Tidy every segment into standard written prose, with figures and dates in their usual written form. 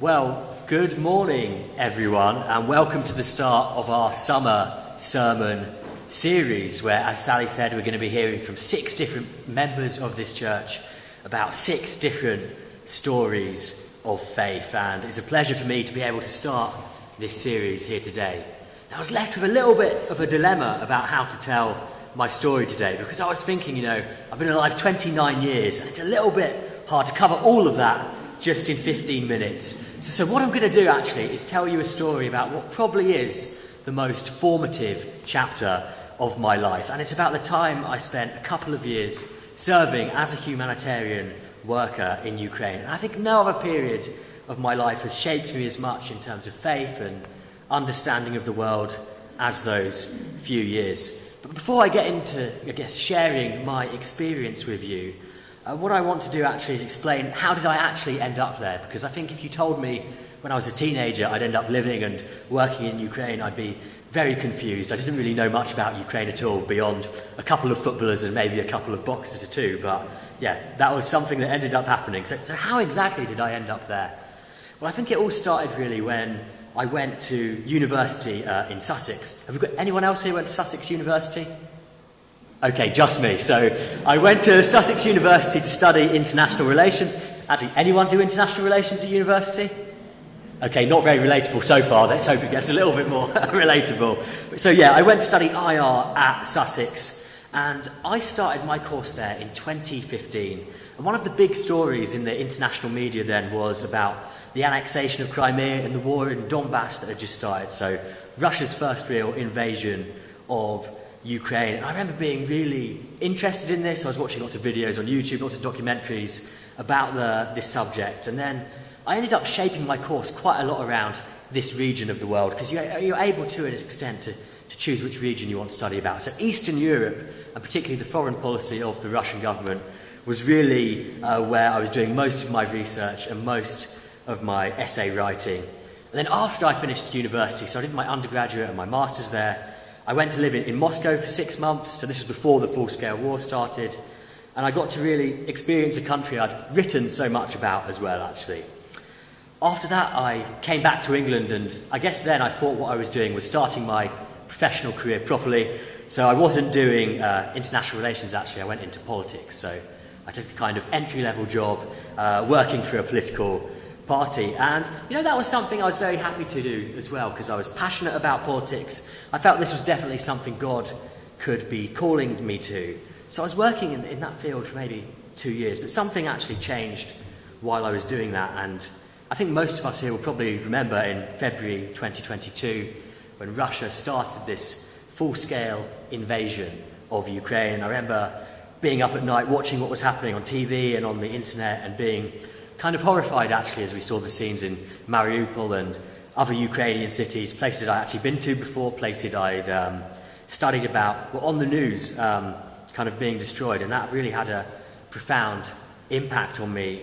Well, good morning, everyone, and welcome to the start of our summer sermon series, where, as Sally said, we're going to be hearing from 6 different members of this church about 6 different stories of faith. And it's a pleasure for me to be able to start this series here today. Now, I was left with a little bit of a dilemma about how to tell my story today, because I was thinking, I've been alive 29 years, and it's a little bit hard to cover all of that just in 15 minutes. So what I'm going to do actually is tell you a story about what probably is the most formative chapter of my life. And it's about the time I spent a couple of years serving as a humanitarian worker in Ukraine. And I think no other period of my life has shaped me as much in terms of faith and understanding of the world as those few years. But before I get into, sharing my experience with you, what I want to do actually is explain how did I actually end up there, because I think if you told me when I was a teenager I'd end up living and working in Ukraine, I'd be very confused. I didn't really know much about Ukraine at all beyond a couple of footballers and maybe a couple of boxers or two, but yeah, that was something that ended up happening. So how exactly did I end up there? Well, I think it all started really when I went to university in Sussex. Have we got anyone else here who went to Sussex University? Okay, just me. So I went to Sussex University to study international relations. Actually, anyone do international relations at university? Okay, not very relatable so far. Let's hope it gets a little bit more relatable. So yeah, I went to study IR at Sussex, and I started my course there in 2015. And one of the big stories in the international media then was about the annexation of Crimea and the war in Donbass that had just started. So Russia's first real invasion of Ukraine. And I remember being really interested in this. I was watching lots of videos on YouTube, lots of documentaries about this subject. And then I ended up shaping my course quite a lot around this region of the world, because you're able to an extent to choose which region you want to study about. So Eastern Europe, and particularly the foreign policy of the Russian government, was really where I was doing most of my research and most of my essay writing. And then after I finished university, so I did my undergraduate and my master's there, I went to live in Moscow for 6 months, so this was before the full-scale war started, and I got to really experience a country I'd written so much about as well, actually. After that, I came back to England, and I guess then I thought what I was doing was starting my professional career properly, so I wasn't doing international relations, actually. I went into politics, so I took a kind of entry-level job working for a political party, and that was something I was very happy to do as well, because I was passionate about politics. I felt this was definitely something God could be calling me to. So I was working in that field for maybe 2 years, but something actually changed while I was doing that. And I think most of us here will probably remember in February 2022 when Russia started this full-scale invasion of Ukraine. I remember being up at night watching what was happening on TV and on the internet and being kind of horrified actually as we saw the scenes in Mariupol and other Ukrainian cities, places I'd actually been to before, places I'd studied about, were on the news kind of being destroyed. And that really had a profound impact on me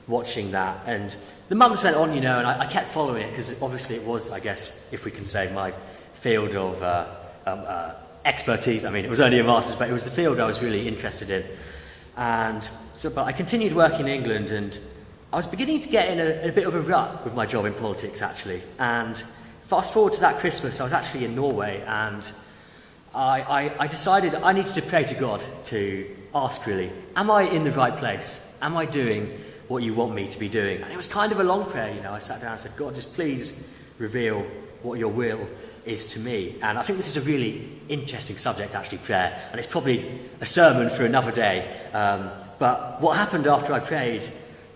watching that. And the months went on, and I kept following it, because obviously it was, I guess, if we can say, my field of expertise. I mean, it was only a master's, but it was the field I was really interested in. And so, but I continued working in England, and I was beginning to get in a bit of a rut with my job in politics, actually. And fast forward to that Christmas, I was actually in Norway, and I decided I needed to pray to God to ask, really, am I in the right place? Am I doing what you want me to be doing? And it was kind of a long prayer, I sat down and said, God, just please reveal what your will is to me. And I think this is a really interesting subject, actually, prayer, and it's probably a sermon for another day. But what happened after I prayed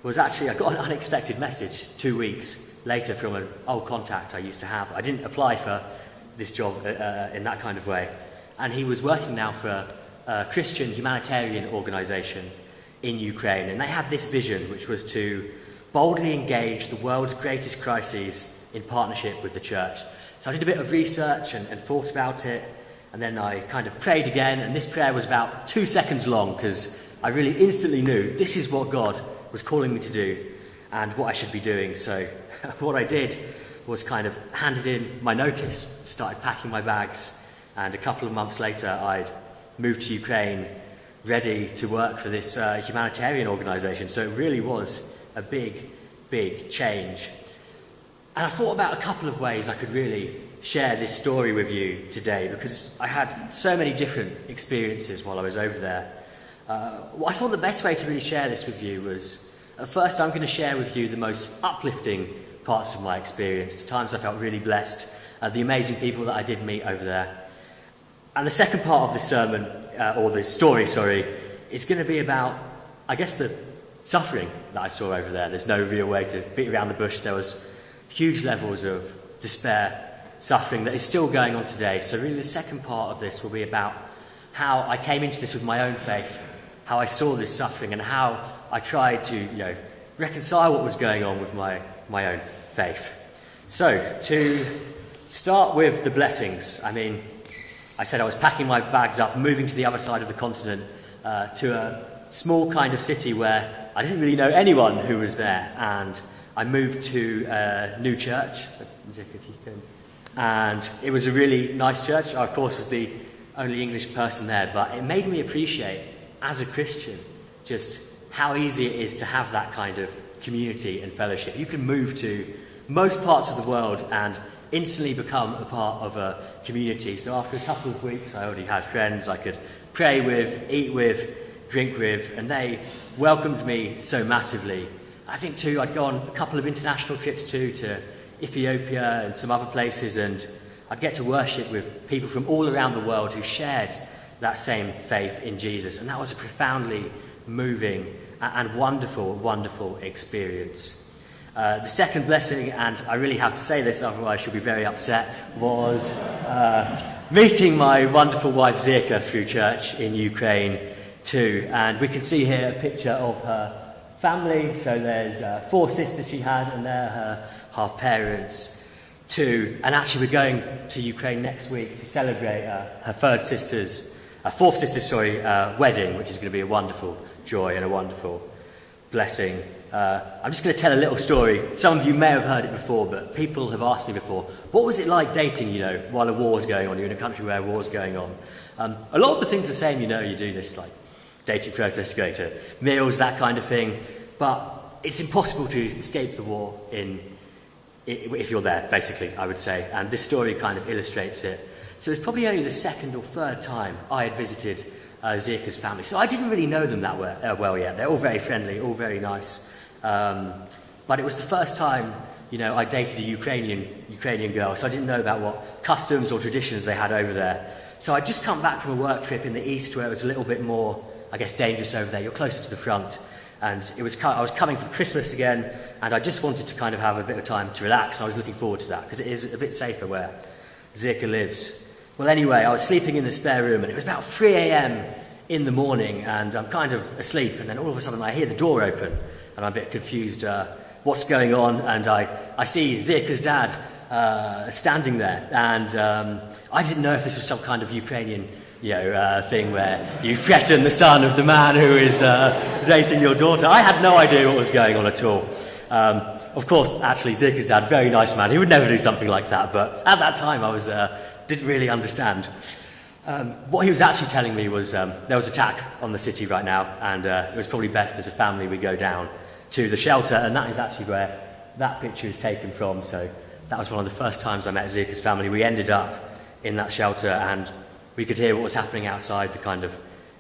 was actually I got an unexpected message 2 weeks later from an old contact I used to have. I didn't apply for this job in that kind of way. And he was working now for a Christian humanitarian organisation in Ukraine. And they had this vision, which was to boldly engage the world's greatest crises in partnership with the church. So I did a bit of research and thought about it. And then I kind of prayed again. And this prayer was about 2 seconds long, because I really instantly knew this is what God was calling me to do and what I should be doing. So what I did was kind of handed in my notice, started packing my bags, and a couple of months later I'd moved to Ukraine ready to work for this humanitarian organisation. So it really was a big, big change. And I thought about a couple of ways I could really share this story with you today, because I had so many different experiences while I was over there. I thought the best way to really share this with you was, at first I'm going to share with you the most uplifting parts of my experience, the times I felt really blessed, the amazing people that I did meet over there. And the second part of the sermon, or the story, is going to be about, I guess, the suffering that I saw over there. There's no real way to beat around the bush. There was huge levels of despair, suffering that is still going on today. So really the second part of this will be about how I came into this with my own faith, how I saw this suffering, and how I tried to, reconcile what was going on with my own faith. So, to start with the blessings, I said I was packing my bags up, moving to the other side of the continent, to a small kind of city where I didn't really know anyone who was there, and I moved to a new church, so Zick, if you can. And it was a really nice church. I, of course, was the only English person there, but it made me appreciate, as a Christian, just how easy it is to have that kind of community and fellowship. You can move to most parts of the world and instantly become a part of a community. So after a couple of weeks, I already had friends I could pray with, eat with, drink with, and they welcomed me so massively. I think too, I'd go on a couple of international trips too, to Ethiopia and some other places, and I'd get to worship with people from all around the world who shared that same faith in Jesus, and that was a profoundly moving and wonderful, wonderful experience. The second blessing, and I really have to say this, otherwise she'll be very upset, was meeting my wonderful wife Zirka through church in Ukraine too. And we can see here a picture of her family. So there's 4 sisters she had, and they're her half parents too. And actually we're going to Ukraine next week to celebrate her fourth sister's wedding, which is going to be a wonderful joy and a wonderful blessing. I'm just going to tell a little story. Some of you may have heard it before, but people have asked me before, what was it like dating, while a war was going on? You're in a country where a war's going on. A lot of the things are the same, you do this like dating process, going to meals, that kind of thing, but it's impossible to escape the war if you're there, basically, I would say, and this story kind of illustrates it. So it's probably only the second or third time I had visited Zirka's family, so I didn't really know them that well yet. They're all very friendly, all very nice. But it was the first time, I dated a Ukrainian girl, so I didn't know about what customs or traditions they had over there. So I'd just come back from a work trip in the east where it was a little bit more, I guess, dangerous over there. You're closer to the front. And I was coming for Christmas again, and I just wanted to kind of have a bit of time to relax, and I was looking forward to that, because it is a bit safer where Zirka lives. Well, anyway, I was sleeping in the spare room, and it was about 3 a.m. in the morning, and I'm kind of asleep, and then all of a sudden I hear the door open, and I'm a bit confused, what's going on, and I see Zirka's dad standing there, and I didn't know if this was some kind of Ukrainian thing where you threaten the son of the man who is dating your daughter. I had no idea what was going on at all. Of course, actually, Zirka's dad, very nice man, he would never do something like that, but at that time I didn't really understand. What he was actually telling me was there was attack on the city right now, and it was probably best as a family we go down to the shelter, and that is actually where that picture is taken from. So that was one of the first times I met Zirka's family. We ended up in that shelter, and we could hear what was happening outside, the kind of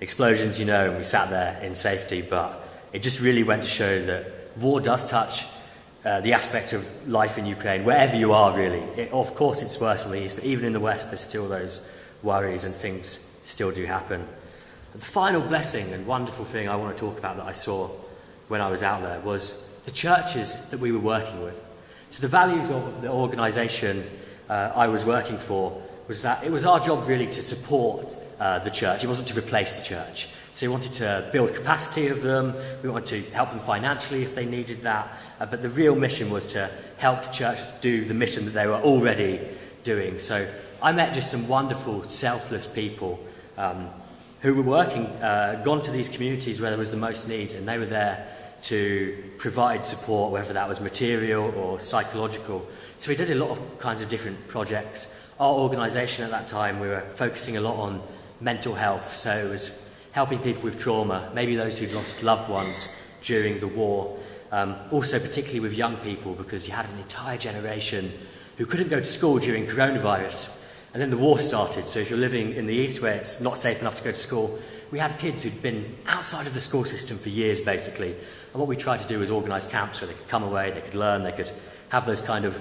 explosions, and we sat there in safety. But it just really went to show that war does touch the aspect of life in Ukraine, wherever you are, really. Of course, it's worse in the east, but even in the west, there's still those worries, and things still do happen. And the final blessing and wonderful thing I want to talk about that I saw when I was out there was the churches that we were working with. So the values of the organisation I was working for was that it was our job really to support the church. It wasn't to replace the church. So we wanted to build capacity of them, we wanted to help them financially if they needed that, but the real mission was to help the church do the mission that they were already doing. So I met just some wonderful, selfless people who were working, gone to these communities where there was the most need, and they were there to provide support, whether that was material or psychological. So we did a lot of kinds of different projects. Our organisation at that time, we were focusing a lot on mental health, so it was helping people with trauma, maybe those who'd lost loved ones during the war, also particularly with young people, because you had an entire generation who couldn't go to school during coronavirus. And then the war started, so if you're living in the east where it's not safe enough to go to school, we had kids who'd been outside of the school system for years, basically. And what we tried to do was organise camps where they could come away, they could learn, they could have those kind of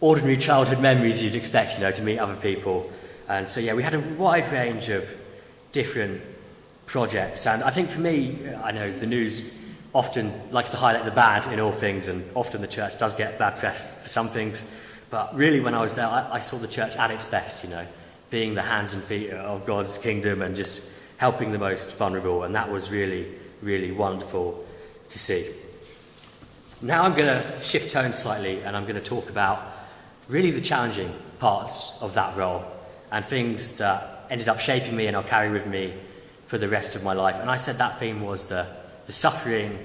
ordinary childhood memories you'd expect, to meet other people. And so, we had a wide range of different projects. And I think for me, I know the news often likes to highlight the bad in all things, and often the church does get bad press for some things. But really, when I was there, I saw the church at its best, being the hands and feet of God's kingdom and just helping the most vulnerable. And that was really, really wonderful to see. Now I'm going to shift tone slightly, and I'm going to talk about really the challenging parts of that role and things that ended up shaping me and I'll carry with me for the rest of my life. And I said that theme was the suffering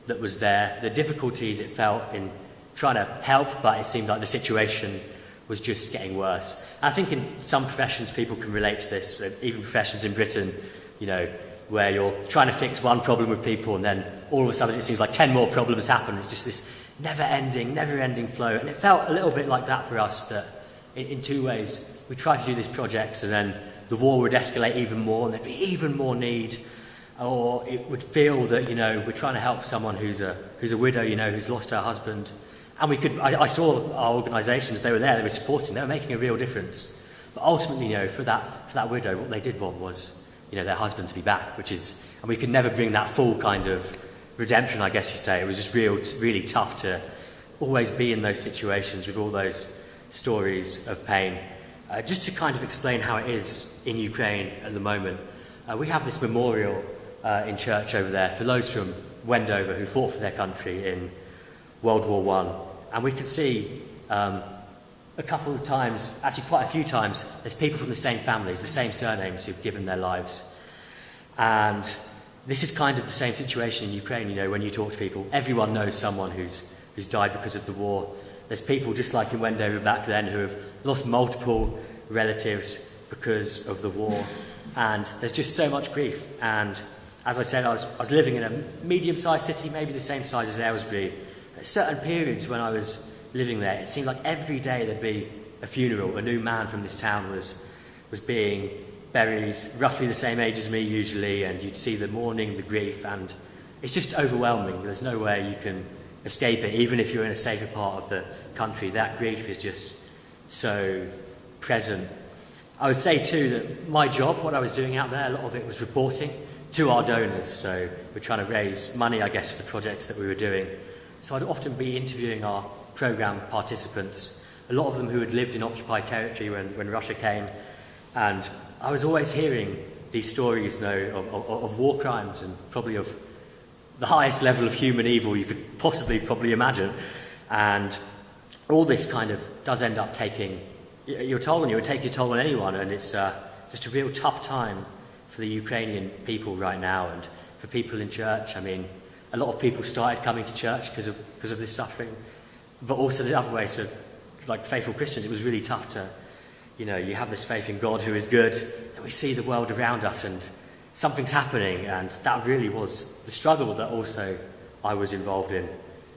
that was there, the difficulties it felt in trying to help, but it seemed like the situation was just getting worse. And I think in some professions people can relate to this, even professions in Britain, where you're trying to fix one problem with people and then all of a sudden it seems like 10 more problems happen. It's just this never-ending flow. And it felt a little bit like that for us, that in two ways we tried to do these projects and then the war would escalate even more and there'd be even more need. Or it would feel that, we're trying to help someone who's a widow, who's lost her husband. And I saw our organisations, they were there, they were supporting, they were making a real difference. But ultimately, for that widow, what they did want was, their husband to be back, and we could never bring that full kind of redemption, I guess you say. It was just really tough to always be in those situations with all those stories of pain. Just to kind of explain how it is in Ukraine at the moment, we have this memorial in church over there for those from Wendover who fought for their country in World War I. And we could see a couple of times, actually quite a few times, there's people from the same families, the same surnames who've given their lives. And this is kind of the same situation in Ukraine, when you talk to people. Everyone knows someone who's died because of the war. There's people just like in Wendover back then who have lost multiple relatives because of the war. And there's just so much grief. And as I said, I was living in a medium-sized city, maybe the same size as Aylesbury. At certain periods when I was living there, it seemed like every day there'd be a funeral. A new man from this town was being buried, roughly the same age as me usually, and you'd see the mourning, the grief, and it's just overwhelming. There's no way you can escape it, even if you're in a safer part of the country. That grief is just so present. I would say too that my job, what I was doing out there, a lot of it was reporting to our donors. So we're trying to raise money, I guess, for the projects that we were doing. So I'd often be interviewing our programme participants, a lot of them who had lived in occupied territory when Russia came, and I was always hearing these stories of war crimes and probably of the highest level of human evil you could probably imagine. And all this kind of does end up taking your toll, and it would take your toll on anyone, and it's just a real tough time for the Ukrainian people right now, and for people in church. I mean, a lot of people started coming to church because of this suffering, but also the other ways for like faithful Christians, it was really tough to, you have this faith in God who is good, and we see the world around us and something's happening, and that really was the struggle that also I was involved in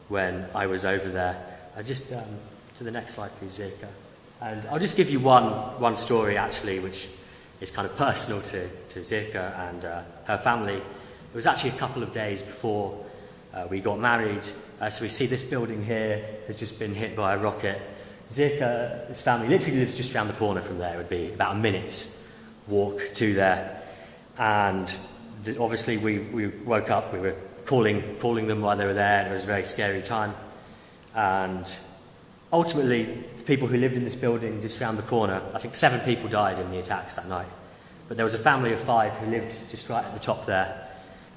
when I was over there. Just to the next slide, please, Zirka. And I'll just give you one story, actually, which is kind of personal to Zirka and her family. It was actually a couple of days before we got married. So we see this building here has just been hit by a rocket. Zirka's family literally lives just around the corner from there. It would be about a minute's walk to there. And obviously we woke up, we were calling them while they were there, and it was a very scary time. And ultimately, the people who lived in this building just around the corner, I think 7 people died in the attacks that night. But there was a family of 5 who lived just right at the top there.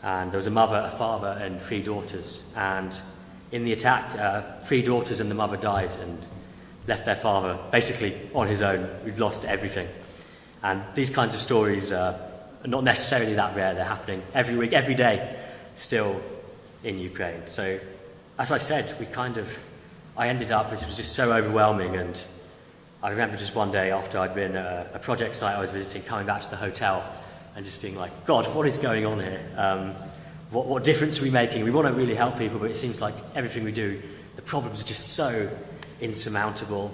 And there was a mother, a father, and 3 daughters. And in the attack, 3 daughters and the mother died and left their father basically on his own. We've lost everything. And these kinds of stories are not necessarily that rare. They're happening every week, every day, still in Ukraine. So, as I said, I ended up, this was just so overwhelming, and I remember just one day after I'd been at a project site I was visiting, coming back to the hotel and just being like, God, what is going on here? What difference are we making? We want to really help people, but it seems like everything we do, the problems are just so insurmountable.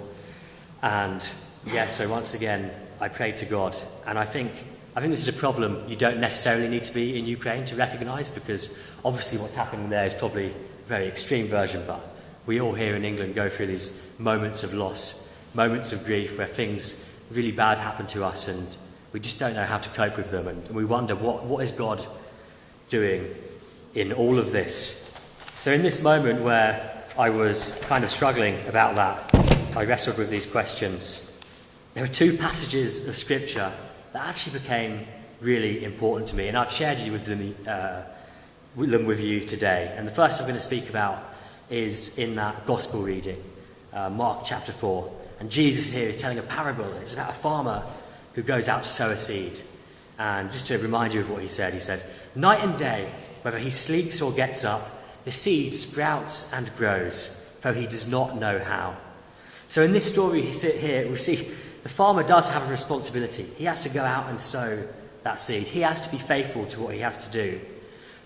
And yeah, so once again, I prayed to God, and I think this is a problem you don't necessarily need to be in Ukraine to recognise, because obviously what's happening there is probably a very extreme version, but we all here in England go through these moments of loss, moments of grief where things really bad happen to us and we just don't know how to cope with them, and we wonder what is God doing in all of this. So in this moment where I was kind of struggling about that, I wrestled with these questions. There are two passages of scripture that actually became really important to me, and I've shared them with you today. And the first I'm going to speak about is in that gospel reading, Mark chapter 4. And Jesus here is telling a parable. It's about a farmer who goes out to sow a seed. And just to remind you of what he said, night and day, whether he sleeps or gets up, the seed sprouts and grows, though he does not know how. So in this story we see the farmer does have a responsibility. He has to go out and sow that seed. He has to be faithful to what he has to do.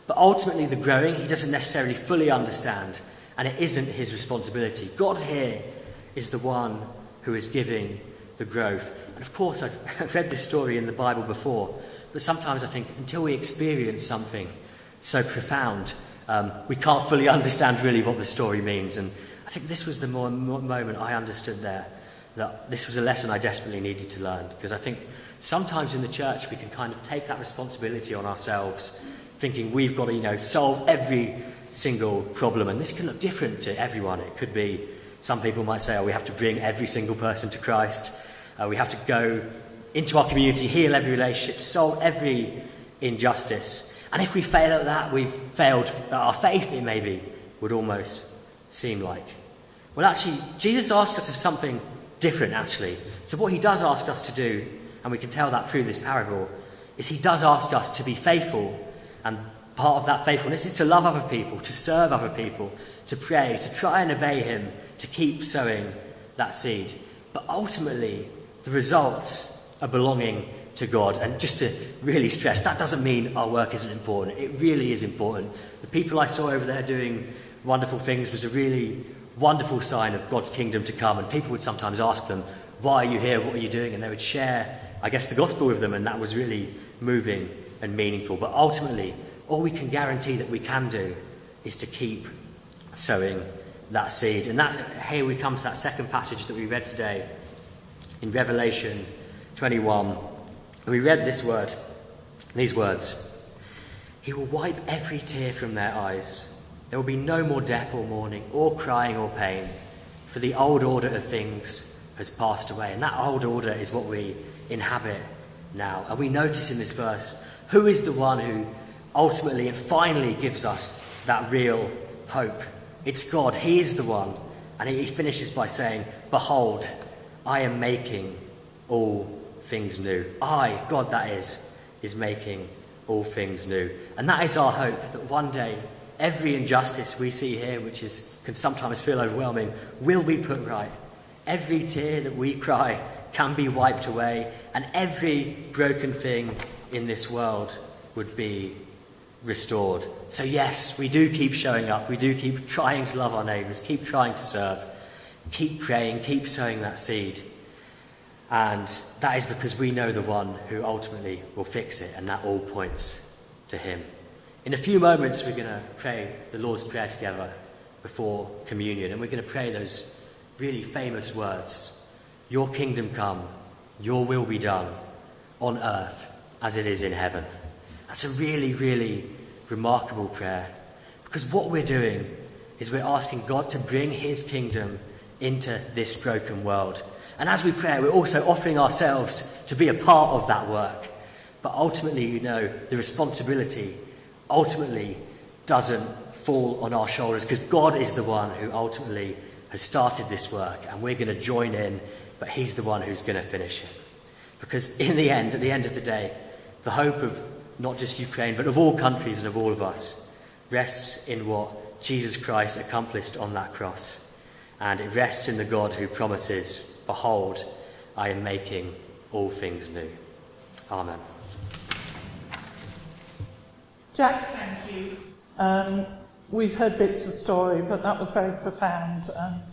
But ultimately the growing, he doesn't necessarily fully understand, and it isn't his responsibility. God here is the one who is giving the growth. And of course, I've read this story in the Bible before, but sometimes I think until we experience something so profound, we can't fully understand really what the story means. And I think this was the moment I understood there, that this was a lesson I desperately needed to learn. Because I think sometimes in the church we can kind of take that responsibility on ourselves, thinking we've got to, solve every single problem. And this can look different to everyone. It could be, some people might say, we have to bring every single person to Christ. We have to go into our community, heal every relationship, solve every injustice. And if we fail at that, we've failed at our faith, it maybe would almost seem like. Well, actually, Jesus asked us of something different, actually. So what he does ask us to do, and we can tell that through this parable, is he does ask us to be faithful. And part of that faithfulness is to love other people, to serve other people, to pray, to try and obey him, to keep sowing that seed. But ultimately, the results are belonging to God. And just to really stress, that doesn't mean our work isn't important. It really is important. The people I saw over there doing wonderful things was a really wonderful sign of God's kingdom to come. And people would sometimes ask them, why are you here? What are you doing? And they would share, the gospel with them. And that was really moving and meaningful. But ultimately, all we can guarantee that we can do is to keep sowing that seed. And here we come to that second passage that we read today in Revelation 21. And we read these words. He will wipe every tear from their eyes. There will be no more death or mourning or crying or pain, for the old order of things has passed away. And that old order is what we inhabit now. And we notice in this verse, who is the one who ultimately and finally gives us that real hope? It's God. He is the one. And he finishes by saying, behold, I am making all things new. I, God that is making all things new. And that is our hope, that one day every injustice we see here, which can sometimes feel overwhelming, will be put right. Every tear that we cry can be wiped away, and every broken thing in this world would be restored. So yes, we do keep showing up. We do keep trying to love our neighbours, keep trying to serve, keep praying, keep sowing that seed. And that is because we know the one who ultimately will fix it, and that all points to him. In a few moments, we're going to pray the Lord's Prayer together before communion, and we're going to pray those really famous words: your kingdom come, your will be done on earth as it is in heaven. That's a really, really remarkable prayer, because what we're doing is we're asking God to bring his kingdom into this broken world. And as we pray, we're also offering ourselves to be a part of that work. But ultimately, the responsibility ultimately doesn't fall on our shoulders, because God is the one who ultimately has started this work, and we're going to join in, but he's the one who's going to finish it. Because at the end of the day, the hope of not just Ukraine, but of all countries and of all of us, rests in what Jesus Christ accomplished on that cross, and it rests in the God who promises, "Behold, I am making all things new." Amen. Jack, thank you. We've heard bits of story, but that was very profound, and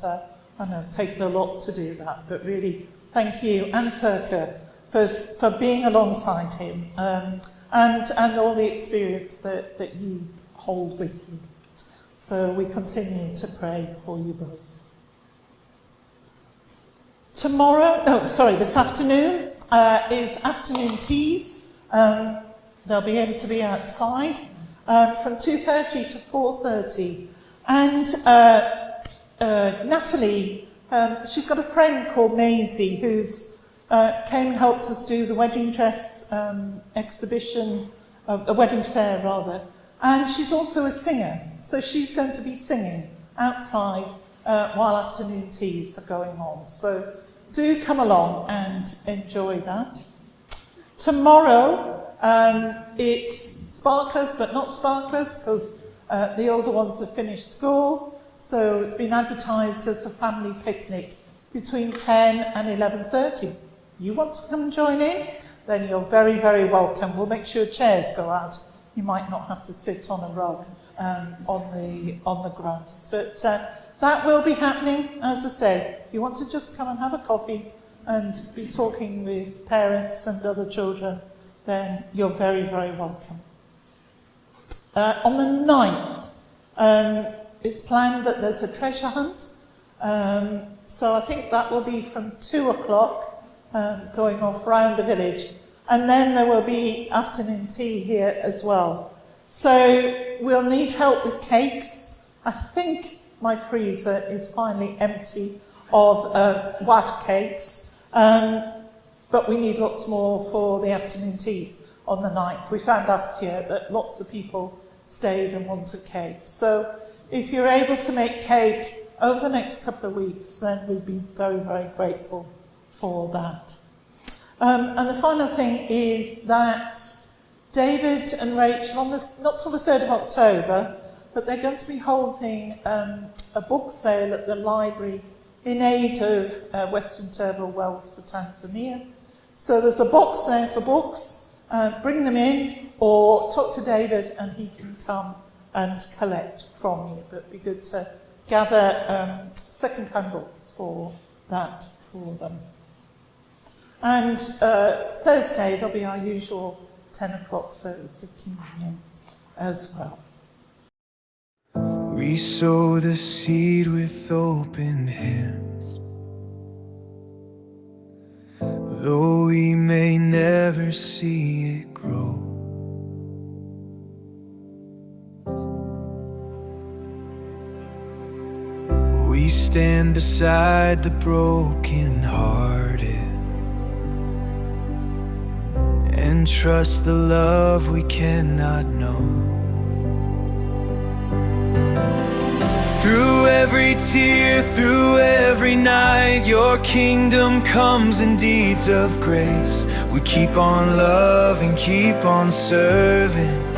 I know taken a lot to do that. But really, thank you, and Circa, for being alongside him, and all the experience that you hold with you. So we continue to pray for you both. This afternoon is afternoon teas. They'll be able to be outside from 2:30 to 4:30. And Natalie, she's got a friend called Maisie who's came and helped us do the wedding dress exhibition, a wedding fair rather. And she's also a singer, so she's going to be singing outside while afternoon teas are going on. So do come along and enjoy that. Tomorrow, it's sparklers, but not sparklers, because the older ones have finished school. So it's been advertised as a family picnic between 10 and 11:30. You want to come and join in? Then you're very, very welcome. We'll make sure chairs go out. You might not have to sit on a rug on the grass. But that will be happening, as I say. If you want to just come and have a coffee and be talking with parents and other children, then you're very, very welcome. On the 9th, it's planned that there's a treasure hunt. So I think that will be from 2 o'clock, going off round the village. And then there will be afternoon tea here as well. So we'll need help with cakes. I think my freezer is finally empty of waft cakes. But we need lots more for the afternoon teas on the 9th. We found last year that lots of people stayed and wanted cake. So if you're able to make cake over the next couple of weeks, then we'd be very, very grateful for that. And the final thing is that David and Rachel, not till the 3rd of October, but they're going to be holding a book sale at the library in aid of Western Turtle Wells for Tanzania. So there's a box there for books. Bring them in, or talk to David and he can come and collect from you. But it'd be good to gather second-hand books for that for them. And Thursday there'll be our usual 10 o'clock service of communion as well. We sow the seed with open hands, though we may never see it grow. We stand beside the broken-hearted and trust the love we cannot know. Through every tear, through every night, your kingdom comes in deeds of grace. We keep on loving, keep on serving,